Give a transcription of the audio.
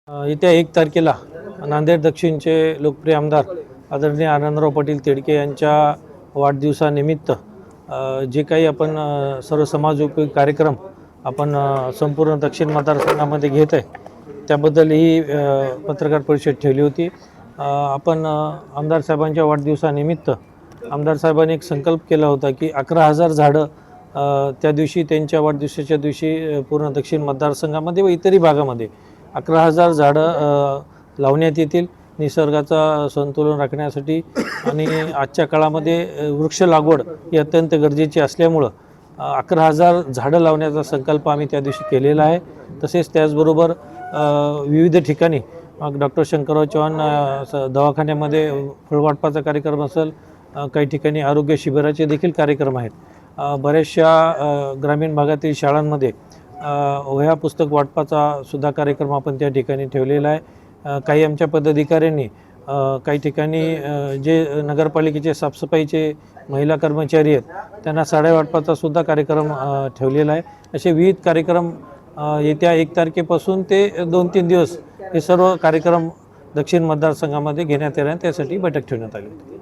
येत्या 1 तारखेला नांदेड दक्षिणचे लोकप्रिय आमदार आदरणीय आनंदराव पाटील तिडके यांच्या वाढदिवसानिमित्त जे काही आपण सर्व समाजोपयोगी कार्यक्रम आपण संपूर्ण दक्षिण मतदारसंघामध्ये घेत आहे त्याबद्दल ही पत्रकार परिषद ठेवली होती। आपण आमदार साहेबांच्या वाढदिवसानिमित्त आमदार साहेबांनी एक संकल्प केला होता की 11,000 झाडं त्या दिवशी त्यांच्या वाढदिवसाच्या दिवशी पूर्ण दक्षिण मतदारसंघामध्ये व इतरही भागामध्ये 11,000 झाडं लावण्यात येतील निसर्गाचा संतुलन राखण्यासाठी। आणि आजच्या काळामध्ये वृक्ष लागवड ही अत्यंत गरजेची असल्यामुळं 11,000 झाडं लावण्याचा संकल्प आम्ही त्या दिवशी केलेला आहे। तसेच त्याचबरोबर विविध ठिकाणी डॉक्टर शंकरराव चव्हाण दवाखान्यामध्ये फळवाटपाचा कार्यक्रम असेल, काही ठिकाणी आरोग्य शिबिराचे देखील कार्यक्रम आहेत। बऱ्याचशा ग्रामीण भागातील शाळांमध्ये वह्या पुस्तक वाटपाचा सुद्धा कार्यक्रम आपण त्या ठिकाणी ठेवलेला आहे। काही आमच्या पदाधिकाऱ्यांनी काही ठिकाणी जे नगरपालिकेचे साफसफाईचे महिला कर्मचारी आहेत त्यांना साड्या वाटपाचा सुद्धा कार्यक्रम ठेवलेला आहे। असे विविध कार्यक्रम येत्या 1 तारखेपासून ते 2-3 दिवस हे सर्व कार्यक्रम दक्षिण मतदारसंघामध्ये घेण्यात येणार, त्यासाठी बैठक ठेवण्यात आली होती।